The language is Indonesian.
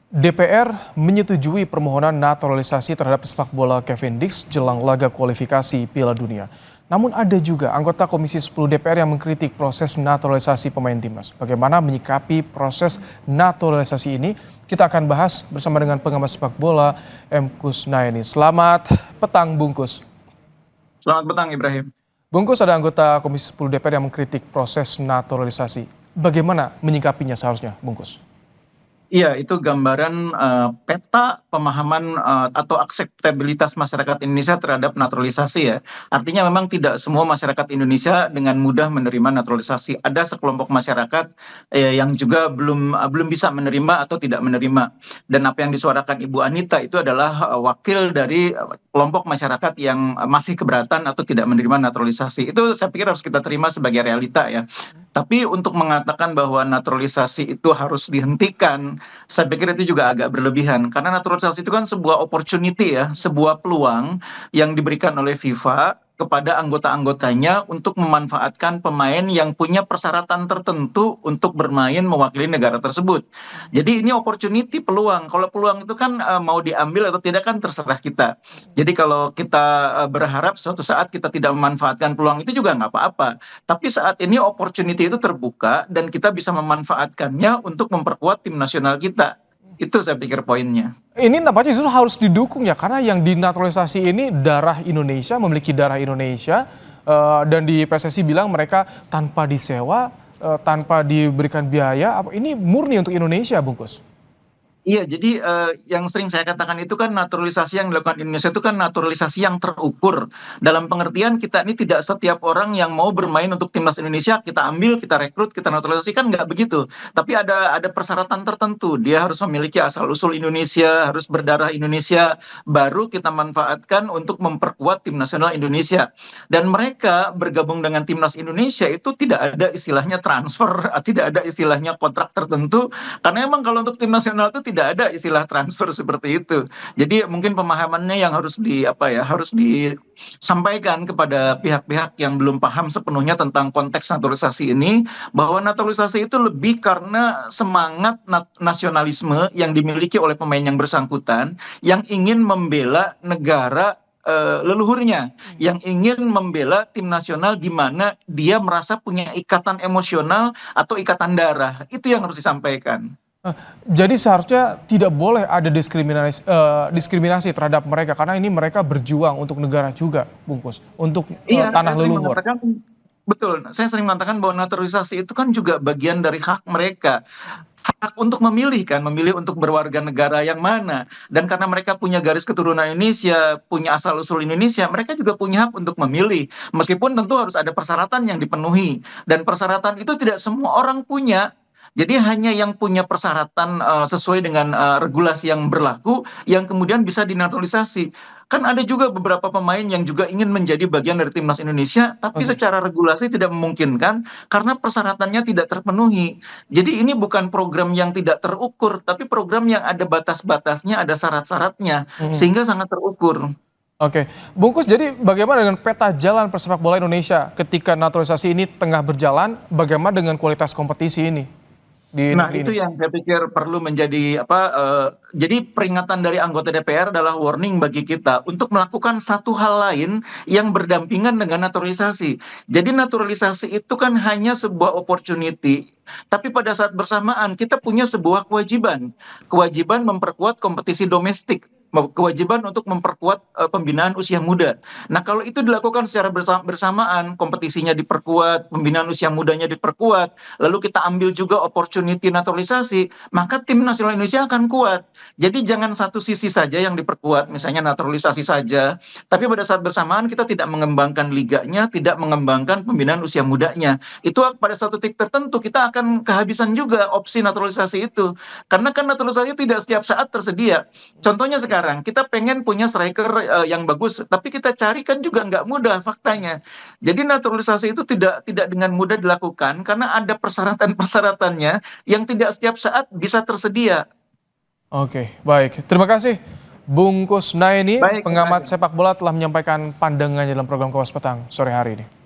DPR menyetujui permohonan naturalisasi terhadap pesepak bola Kevin Dix jelang laga kualifikasi Piala Dunia. Namun ada juga anggota Komisi 10 DPR yang mengkritik proses naturalisasi pemain timnas. Bagaimana menyikapi proses naturalisasi ini? Kita akan bahas bersama dengan pengamat sepak bola M. Kusnaini. Selamat petang Bungkus. Selamat petang Ibrahim. Bungkus, ada anggota Komisi 10 DPR yang mengkritik proses naturalisasi. Bagaimana menyikapinya seharusnya Bungkus? Iya, itu gambaran peta pemahaman atau akseptabilitas masyarakat Indonesia terhadap naturalisasi ya. Artinya memang tidak semua masyarakat Indonesia dengan mudah menerima naturalisasi. Ada sekelompok masyarakat yang juga belum bisa menerima atau tidak menerima. Dan apa yang disuarakan Ibu Anita itu adalah wakil dari kelompok masyarakat yang masih keberatan atau tidak menerima naturalisasi. Itu saya pikir harus kita terima sebagai realita ya. Tapi untuk mengatakan bahwa naturalisasi itu harus dihentikan, saya pikir itu juga agak berlebihan. Karena naturalisasi itu kan sebuah opportunity ya, sebuah peluang yang diberikan oleh FIFA kepada anggota-anggotanya untuk memanfaatkan pemain yang punya persyaratan tertentu untuk bermain mewakili negara tersebut. Jadi ini opportunity, peluang. Kalau peluang itu kan mau diambil atau tidak kan terserah kita. Jadi kalau kita berharap suatu saat kita tidak memanfaatkan peluang itu juga nggak apa-apa. Tapi saat ini opportunity itu terbuka dan kita bisa memanfaatkannya untuk memperkuat tim nasional kita. Itu saya pikir poinnya. Ini nampaknya justru harus didukung ya, karena yang dinaturalisasi ini darah Indonesia, memiliki darah Indonesia, dan di PSSI bilang mereka tanpa disewa, tanpa diberikan biaya, ini murni untuk Indonesia, Bungkus. Iya, jadi yang sering saya katakan itu kan naturalisasi yang dilakukan Indonesia itu kan naturalisasi yang terukur. Dalam pengertian kita ini tidak setiap orang yang mau bermain untuk timnas Indonesia kita ambil, kita rekrut, kita naturalisasi, kan nggak begitu. Tapi ada persyaratan tertentu. Dia harus memiliki asal-usul Indonesia, harus berdarah Indonesia, baru kita manfaatkan untuk memperkuat tim nasional Indonesia. Dan mereka bergabung dengan timnas Indonesia itu tidak ada istilahnya transfer, tidak ada istilahnya kontrak tertentu. Karena emang kalau untuk tim nasional itu tidak ada istilah transfer seperti itu. Jadi mungkin pemahamannya yang harus harus disampaikan kepada pihak-pihak yang belum paham sepenuhnya tentang konteks naturalisasi ini, bahwa naturalisasi itu lebih karena semangat nasionalisme yang dimiliki oleh pemain yang bersangkutan yang ingin membela negara leluhurnya, yang ingin membela tim nasional di mana dia merasa punya ikatan emosional atau ikatan darah. Itu yang harus disampaikan. Jadi seharusnya tidak boleh ada diskriminasi terhadap mereka, karena ini mereka berjuang untuk negara juga, Bungkus, untuk tanah leluhur. Betul, saya sering mengatakan bahwa naturalisasi itu kan juga bagian dari hak mereka. Hak untuk memilih kan, memilih untuk berwarga negara yang mana. Dan karena mereka punya garis keturunan Indonesia, punya asal-usul Indonesia, mereka juga punya hak untuk memilih. Meskipun tentu harus ada persyaratan yang dipenuhi. Dan persyaratan itu tidak semua orang punya. Jadi hanya yang punya persyaratan sesuai dengan regulasi yang berlaku yang kemudian bisa dinaturalisasi. Kan ada juga beberapa pemain yang juga ingin menjadi bagian dari timnas Indonesia, tapi secara regulasi tidak memungkinkan karena persyaratannya tidak terpenuhi. Jadi ini bukan program yang tidak terukur, tapi program yang ada batas-batasnya, ada syarat-syaratnya, sehingga sangat terukur. Oke, Bungkus, jadi bagaimana dengan peta jalan persepak bola Indonesia ketika naturalisasi ini tengah berjalan? Bagaimana dengan kualitas kompetisi ini? Nah, itu yang saya pikir perlu menjadi jadi peringatan dari anggota DPR adalah warning bagi kita untuk melakukan satu hal lain yang berdampingan dengan naturalisasi. Jadi naturalisasi itu kan hanya sebuah opportunity, tapi pada saat bersamaan kita punya sebuah kewajiban memperkuat kompetisi domestik, kewajiban untuk memperkuat pembinaan usia muda. Nah, kalau itu dilakukan secara bersamaan, kompetisinya diperkuat, pembinaan usia mudanya diperkuat, lalu kita ambil juga opportunity naturalisasi, maka tim nasional Indonesia akan kuat. Jadi jangan satu sisi saja yang diperkuat, misalnya naturalisasi saja, tapi pada saat bersamaan kita tidak mengembangkan liganya, tidak mengembangkan pembinaan usia mudanya. Itu pada satu titik tertentu kita akan kehabisan juga opsi naturalisasi itu. Karena kan naturalisasi tidak setiap saat tersedia. Contohnya sekarang kita pengen punya striker yang bagus, tapi kita cari kan juga nggak mudah faktanya. Jadi naturalisasi itu tidak dengan mudah dilakukan karena ada persyaratan-persyaratannya yang tidak setiap saat bisa tersedia. Oke, baik. Terima kasih Bung Kusnaini, pengamat sepak bola, telah menyampaikan pandangannya dalam program Kompas Petang sore hari ini.